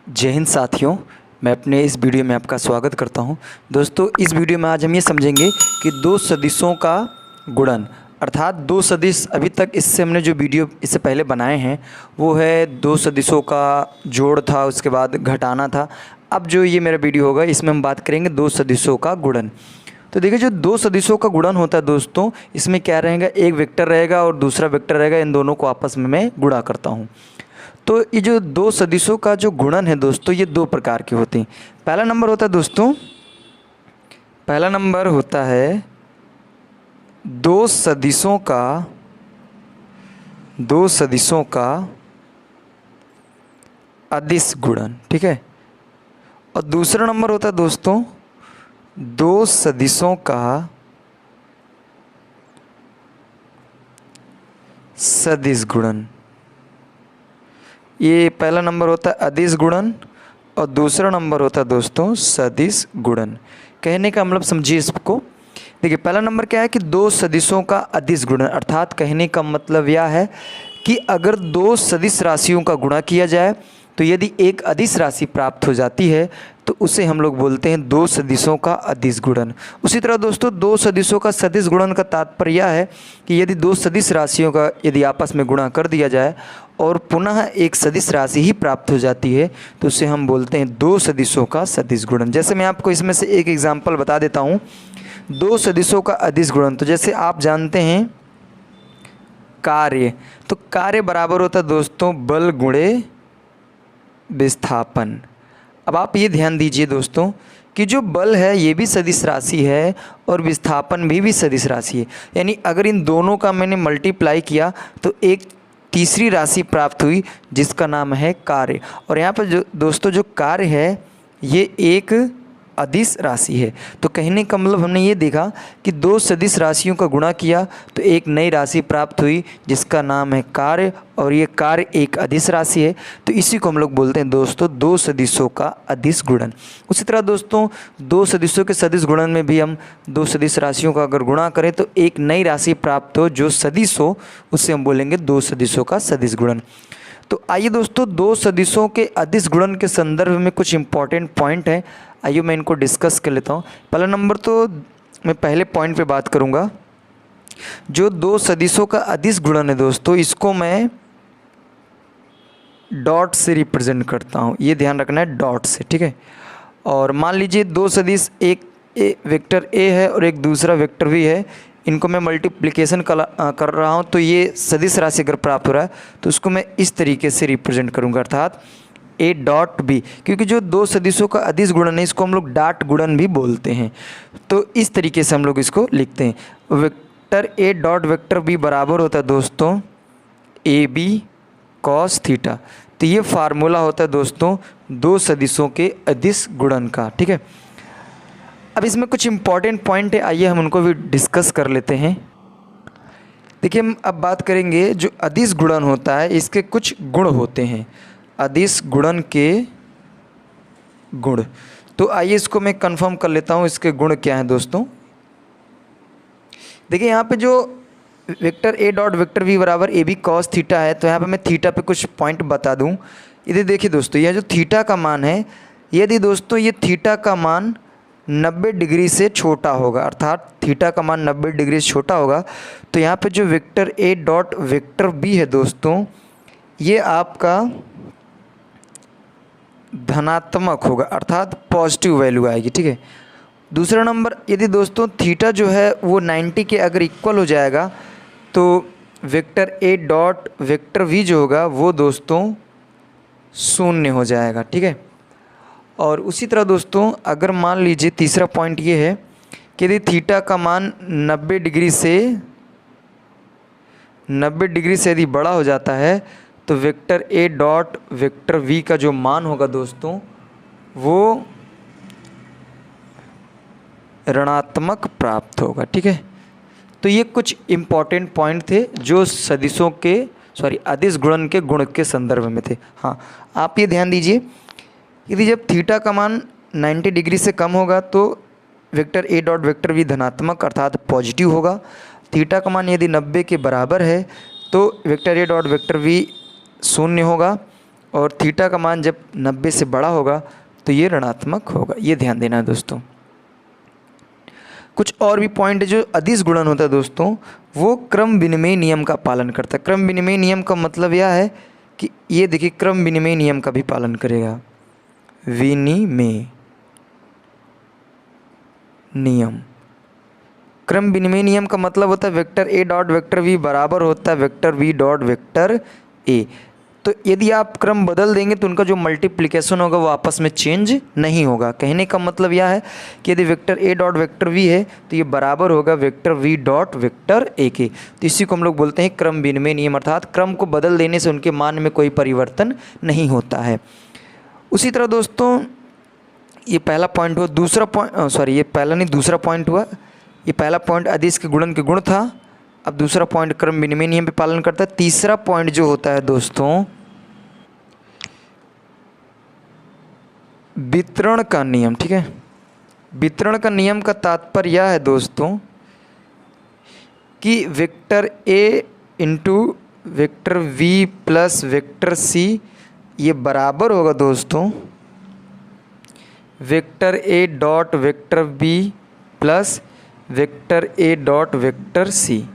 जय हिंद साथियों, मैं अपने इस वीडियो में आपका स्वागत करता हूं। दोस्तों, इस वीडियो में आज हम ये समझेंगे कि दो सदिशों का गुणन अर्थात दो सदिश। अभी तक इससे हमने जो वीडियो इससे पहले बनाए हैं वो है दो सदिशों का जोड़ था, उसके बाद घटाना था। अब जो ये मेरा वीडियो होगा इसमें हम बात करेंगे दो सदिशों का गुणन। तो देखिए, जो दो सदिशों का गुणन होता है दोस्तों, इसमें क्या रहेगा, एक वेक्टर रहेगा और दूसरा वेक्टर रहेगा। इन दोनों को आपस में मैं गुणा करता हूँ। तो ये जो दो सदिशों का जो गुणन है दोस्तों, ये दो प्रकार के होते हैं। पहला नंबर होता है दोस्तों, पहला नंबर होता है दो सदिशों का अदिश गुणन, ठीक है। और दूसरा नंबर होता है दोस्तों दो सदिशों का सदिश गुणन। ये पहला नंबर होता है अदिश गुणन और दूसरा नंबर होता है दोस्तों सदिश गुणन। कहने का मतलब समझिए इसको। देखिए, पहला नंबर क्या है कि दो सदिशों का अदिश गुणन, अर्थात कहने का मतलब यह है कि अगर दो सदिश राशियों का गुणा किया जाए तो यदि एक अदिश राशि प्राप्त हो जाती है तो उसे हम लोग बोलते हैं दो सदिशों का अदिश गुणन। उसी तरह दोस्तों, दो सदिशों का सदिश गुणन का तात्पर्य यह है कि यदि दो सदिश राशियों का यदि आपस में गुणा कर दिया जाए और पुनः एक सदिश राशि ही प्राप्त हो जाती है तो उसे हम बोलते हैं दो सदिशों का सदिश गुणन। जैसे मैं आपको इसमें से एक एग्जाम्पल बता देता हूँ, दो सदिशों का अदिश गुणन। तो जैसे आप जानते हैं कार्य, तो कार्य बराबर होता है दोस्तों बल गुणे विस्थापन। अब आप ये ध्यान दीजिए दोस्तों कि जो बल है ये भी सदिश राशि है और विस्थापन भी सदिश राशि है। यानी अगर इन दोनों का मैंने मल्टीप्लाई किया तो एक तीसरी राशि प्राप्त हुई जिसका नाम है कार्य। और यहाँ पर जो दोस्तों जो कार्य है ये एक अदिश राशि है। तो कहने का मतलब हमने ये देखा कि दो सदिश राशियों का गुणा किया तो एक नई राशि प्राप्त हुई जिसका नाम है कार्य, और ये कार्य एक अदिश राशि है। तो इसी को हम लोग बोलते हैं दोस्तों दो सदिशों का अदिश गुणन। उसी तरह दोस्तों, दो सदिशों के सदिश गुणन में भी हम दो सदिश राशियों का अगर गुणा करें तो एक नई राशि प्राप्त हो जो सदिश हो, उससे हम बोलेंगे दो सदिशों का सदिश गुणन। तो आइए दोस्तों, दो सदिशों के अदिश गुणन के संदर्भ में कुछ इंपॉर्टेंट पॉइंट हैं, आइए मैं इनको डिस्कस कर लेता हूँ। पहला नंबर तो मैं पहले पॉइंट पे बात करूँगा। जो दो सदिशों का अदिश गुणन है दोस्तों, इसको मैं डॉट से रिप्रेजेंट करता हूँ। ये ध्यान रखना है, डॉट से, ठीक है। और मान लीजिए दो सदिश, एक वेक्टर ए है और एक दूसरा वेक्टर बी है, इनको मैं मल्टीप्लिकेशन कर रहा हूँ तो ये सदिश राशि अगर प्राप्त हो रहा है तो उसको मैं इस तरीके से रिप्रेजेंट करूँगा, अर्थात ए डॉट बी। क्योंकि जो दो सदिशों का अदिश गुणन है इसको हम लोग डॉट गुणन भी बोलते हैं। तो इस तरीके से हम लोग इसको लिखते हैं। Vector A dot vector B बराबर होता है दोस्तों ए बी कॉस थीटा। तो ये फार्मूला होता है दोस्तों दो सदिशों के अदिश गुणन का, ठीक है। अब इसमें कुछ इंपॉर्टेंट पॉइंट है, आइए हम उनको भी डिस्कस कर लेते हैं। देखिए, हम अब बात करेंगे जो अदिश गुणन होता है इसके कुछ गुण होते हैं, अदिश गुणन के गुण। तो आइए इसको मैं कंफर्म कर लेता हूँ, इसके गुण क्या हैं दोस्तों। देखिए, यहाँ पे जो vector A dot vector B बराबर ए बी कॉस थीटा है, तो यहाँ पे मैं थीटा पे कुछ पॉइंट बता दूँ। इधर देखिए दोस्तों, यह जो थीटा का मान है, यदि दोस्तों ये थीटा का मान 90 डिग्री से छोटा होगा, अर्थात थीटा का मान 90 डिग्री से छोटा होगा, तो यहाँ पे जो vector A dot vector B है दोस्तों, ये आपका धनात्मक होगा, अर्थात पॉजिटिव वैल्यू आएगी, ठीक है। दूसरा नंबर, यदि दोस्तों थीटा जो है वो 90 के अगर इक्वल हो जाएगा तो vector A dot vector V जो होगा वो दोस्तों शून्य हो जाएगा, ठीक है। और उसी तरह दोस्तों, अगर मान लीजिए तीसरा पॉइंट ये है कि यदि थीटा का मान 90 डिग्री से यदि बड़ा हो जाता है तो vector A dot vector V का जो मान होगा दोस्तों वो ऋणात्मक प्राप्त होगा, ठीक है। तो ये कुछ इम्पॉर्टेंट पॉइंट थे जो सदिशों के अदिश गुणन के गुण के संदर्भ में थे। हाँ, आप ये ध्यान दीजिए, यदि जब थीटा का मान 90 डिग्री से कम होगा तो vector A dot vector V धनात्मक अर्थात पॉजिटिव होगा। थीटा का मान यदि 90 के बराबर है तो vector A dot vector V शून्य होगा। और थीटा का मान जब 90 से बड़ा होगा तो ये ऋणात्मक होगा। ये ध्यान देना है दोस्तों। कुछ और भी पॉइंट है। जो अदिश गुणन होता है दोस्तों, वो क्रम विनिमय नियम का पालन करता है। क्रम विनिमय नियम का मतलब यह है कि ये देखिए क्रम विनिमय नियम का भी पालन करेगा। विनिमय नियम, क्रम विनिमय नियम का मतलब होता है vector A dot vector V बराबर होता है vector V dot vector A. तो यदि आप क्रम बदल देंगे तो उनका जो मल्टीप्लिकेशन होगा वो आपस में चेंज नहीं होगा। कहने का मतलब यह है कि यदि vector A dot vector V है तो ये बराबर होगा vector V dot vector A के। तो इसी को हम लोग बोलते हैं क्रम विनिमय नियम, अर्थात क्रम को बदल देने से उनके मान में कोई परिवर्तन नहीं होता है। उसी तरह दोस्तों ये पहला पॉइंट हुआ। दूसरा पॉइंट ये पहला नहीं दूसरा पॉइंट हुआ। ये पहला पॉइंट अदिश के गुणन के गुण था। अब दूसरा पॉइंट क्रम विनिमय नियम पे पालन करता है। तीसरा पॉइंट जो होता है दोस्तों वितरण का नियम। ठीक है, वितरण का नियम का तात्पर्य यह है दोस्तों कि vector A into vector we plus vector C ये बराबर होगा दोस्तों vector A dot vector B plus vector A dot vector C.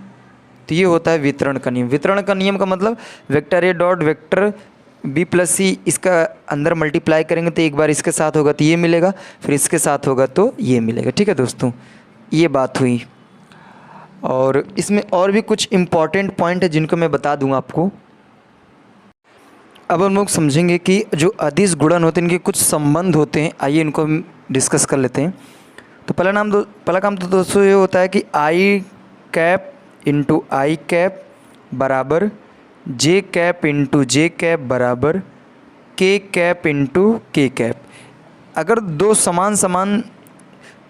तो ये होता है वितरण का नियम। वितरण का नियम का मतलब vector A dot vector B plus C, इसका अंदर मल्टीप्लाई करेंगे तो एक बार इसके साथ होगा तो ये मिलेगा, फिर इसके साथ होगा तो ये मिलेगा। ठीक है दोस्तों, ये बात हुई। और इसमें और भी कुछ इम्पॉर्टेंट पॉइंट है जिनको मैं बता दूंगा आपको। अब हम लोग समझेंगे कि जो अदिश गुणन होते हैं इनके कुछ संबंध होते हैं। आइए इनको हम डिस्कस कर लेते हैं। तो पहला काम तो दोस्तों ये होता है कि आई कैप इंटू आई कैप बराबर जे कैप इंटू जे कैप बराबर के कैप इंटू के कैप। अगर दो समान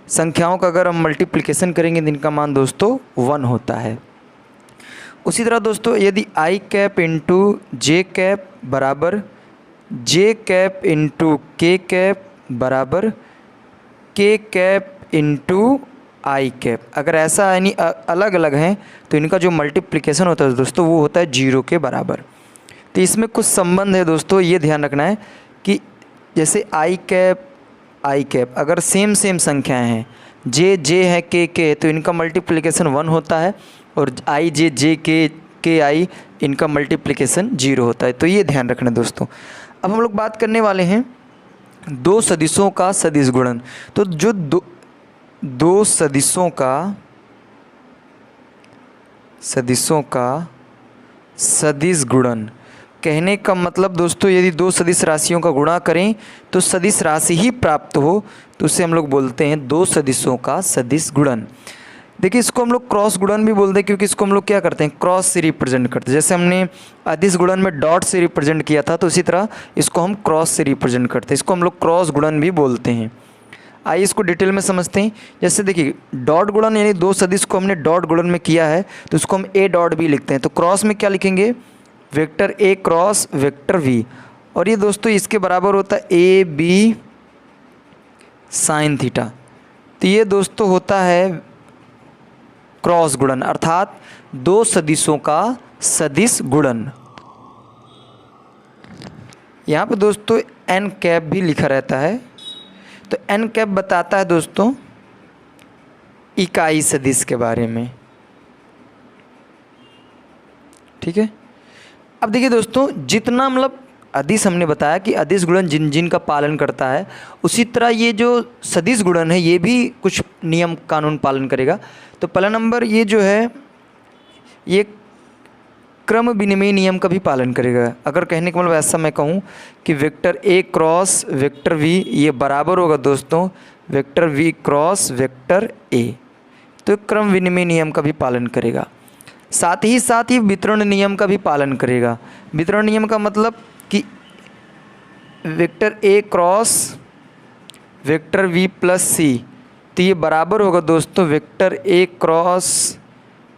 संख्याओं का अगर हम मल्टीप्लिकेशन करेंगे तो इनका मान दोस्तों 1 होता है। उसी तरह दोस्तों यदि आई कैप इंटू जे कैप बराबर जे कैप इंटू के कैप बराबर के कैप इंटू आई कैप, अगर ऐसा यानी अलग अलग हैं तो इनका जो मल्टीप्लिकेशन होता है दोस्तों वो होता है 0 के बराबर। तो इसमें कुछ संबंध है दोस्तों, ये ध्यान रखना है कि जैसे आई कैप अगर सेम संख्याएं हैं, जे है के है, तो इनका मल्टीप्लिकेशन 1 होता है और आई जे के आई इनका मल्टीप्लिकेशन 0 होता है। तो ये ध्यान रखना दोस्तों। अब हम लोग बात करने वाले हैं दो सदिशों का सदिश गुणन। तो जो दो सदिशों का सदिश गुणन, कहने का मतलब दोस्तों यदि दो सदिश राशियों का गुणा करें तो सदिश राशि ही प्राप्त हो तो उसे हम लोग बोलते हैं दो सदिशों का सदिश गुणन। देखिए इसको हम लोग क्रॉस गुणन भी बोलते हैं क्योंकि इसको हम लोग क्या करते हैं क्रॉस से रिप्रेजेंट करते हैं। जैसे हमने अदिश गुणन में डॉट से रिप्रेजेंट किया था तो उसी तरह इसको हम क्रॉस से रिप्रेजेंट करते हैं। इसको हम लोग क्रॉस गुणन भी बोलते हैं। आइए इसको डिटेल में समझते हैं। जैसे देखिए डॉट गुणन यानी दो सदिश को हमने डॉट गुणन में किया है तो उसको हम ए डॉट बी लिखते हैं। तो क्रॉस में क्या लिखेंगे vector A cross vector V, और ये दोस्तों इसके बराबर होता है ए बी साइन थीटा। तो ये दोस्तों होता है क्रॉस गुणन, अर्थात दो सदिशों का सदिश गुणन। यहाँ पे दोस्तों एन कैप भी लिखा रहता है। तो एन कैप बताता है दोस्तों इकाई सदिश के बारे में। ठीक है, अब देखिए दोस्तों जितना मतलब अदिश हमने बताया कि अदिश गुणन जिन का पालन करता है, उसी तरह ये जो सदिश गुणन है ये भी कुछ नियम कानून पालन करेगा। तो पहला नंबर ये जो है ये क्रम विनिमय नियम का भी पालन करेगा। अगर कहने का मतलब ऐसा मैं कहूँ कि vector A cross vector V ये बराबर होगा दोस्तों vector V cross vector A, तो क्रम विनिमय नियम का भी पालन करेगा। साथ ही वितरण नियम का भी पालन करेगा। वितरण नियम का मतलब कि vector A cross vector we plus C, तो ये बराबर होगा दोस्तों vector A cross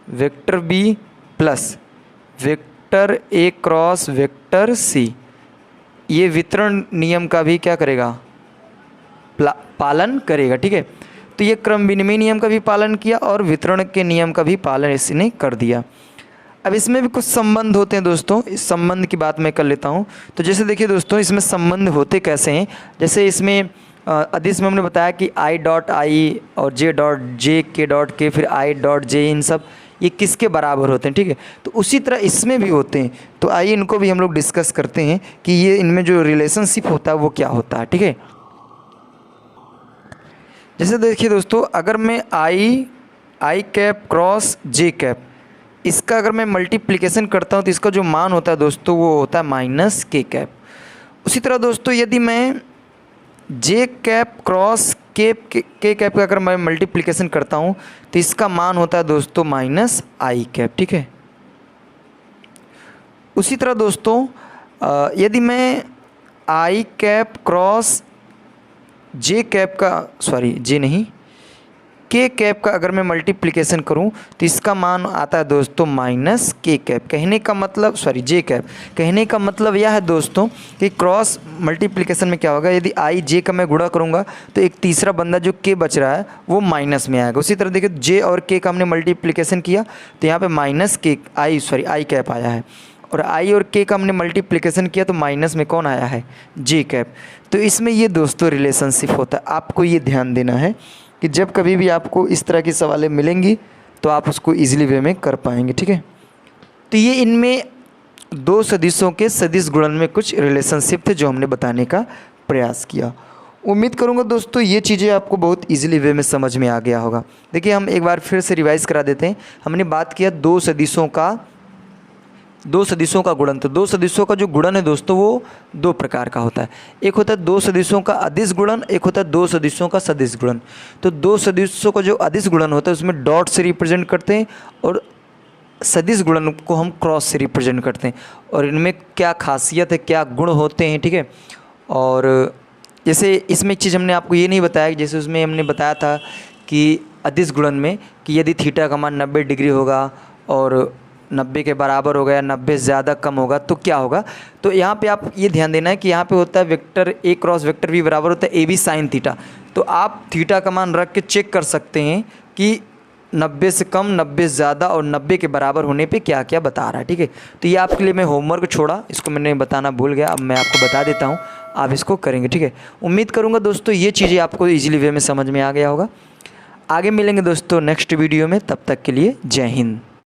vector B plus vector A cross vector C. ये वितरण नियम का भी क्या करेगा पालन करेगा। ठीक है, तो ये क्रम विनिमय नियम का भी पालन किया और वितरण के नियम का भी पालन इसने कर दिया। अब इसमें भी कुछ संबंध होते हैं दोस्तों, इस संबंध की बात मैं कर लेता हूँ। तो जैसे देखिए दोस्तों, इसमें संबंध होते कैसे हैं, जैसे इसमें अदिश में हमने बताया कि आई डॉट आई और जे डॉट जे, के डॉट के, फिर आई डॉट जे, इन सब ये किसके बराबर होते हैं, ठीक है। तो उसी तरह इसमें भी होते हैं। तो आइए इनको भी हम लोग डिस्कस करते हैं कि ये इनमें जो रिलेशनशिप होता है वो क्या होता है, ठीक है। जैसे देखिए दोस्तों, अगर मैं आई कैप क्रॉस जे कैप, इसका अगर मैं मल्टीप्लिकेशन करता हूँ तो इसका जो मान होता है दोस्तों वो होता है माइनस के कैप। उसी तरह दोस्तों, यदि मैं जे कैप क्रॉस के कैप का अगर मैं मल्टीप्लिकेशन करता हूँ तो इसका मान होता है दोस्तों माइनस आई कैप, ठीक है। उसी तरह दोस्तों, यदि मैं आई कैप क्रॉस जे कैप का, सॉरी जे नहीं, के कैप का अगर मैं मल्टीप्लिकेशन करूं तो इसका मान आता है दोस्तों माइनस के कैप। कहने का मतलब, सॉरी जे कैप, कहने का मतलब यह है दोस्तों कि क्रॉस मल्टीप्लिकेशन में क्या होगा, यदि आई जे का मैं गुणा करूंगा तो एक तीसरा बंदा जो के बच रहा है वो माइनस में आएगा। उसी तरह देखिए, जे और के का हमने मल्टीप्लिकेशन किया तो यहाँ पे माइनस के आई कैप आया है, और आई और के का हमने मल्टीप्लिकेशन किया तो माइनस में कौन आया है, जे कैप। तो इसमें ये दोस्तों रिलेशनशिप होता है। आपको ये ध्यान देना है कि जब कभी भी आपको इस तरह की सवालें मिलेंगी तो आप उसको इजीली वे में कर पाएंगे, ठीक है। तो ये इनमें दो सदिशों के सदिश गुणन में कुछ रिलेशनशिप थे जो हमने बताने का प्रयास किया। उम्मीद करूंगा दोस्तों ये चीज़ें आपको बहुत इजीली वे में समझ में आ गया होगा। देखिए, हम एक बार फिर से रिवाइज करा देते हैं। हमने बात किया दो सदिशों का गुणन। तो दो सदिशों का जो गुणन है दोस्तों वो दो प्रकार का होता है। एक होता है दो सदिशों का अदिश गुणन, एक होता है दो सदिशों का सदिश गुणन। तो दो सदिशों का जो अदिश गुणन होता है उसमें डॉट से रिप्रेजेंट करते हैं और सदिश गुणन को हम क्रॉस से रिप्रेजेंट करते हैं। और इनमें क्या खासियत है, क्या गुण होते हैं, ठीक है। और जैसे इसमें एक चीज़ हमने आपको ये नहीं बताया, जैसे उसमें हमने बताया था कि अदिश गुणन में कि यदि थीटा का मान 90 डिग्री होगा और 90 के बराबर होगा या 90 से ज़्यादा कम होगा तो क्या होगा। तो यहाँ पे आप ये ध्यान देना है कि यहाँ पे होता है vector A cross vector B बराबर होता है ए बी साइन थीटा। तो आप थीटा का मान रख के चेक कर सकते हैं कि 90 से कम, 90 से ज़्यादा और 90 के बराबर होने पे क्या क्या बता रहा है, ठीक है। तो ये आपके लिए मैं होमवर्क छोड़ा, इसको मैंने बताना भूल गया, अब मैं आपको बता देता हूँ, आप इसको करेंगे, ठीक है। उम्मीद करूँगा दोस्तों ये चीज़ें आपको ईजिली वे में समझ में आ गया होगा। आगे मिलेंगे दोस्तों नेक्स्ट वीडियो में, तब तक के लिए जय हिंद।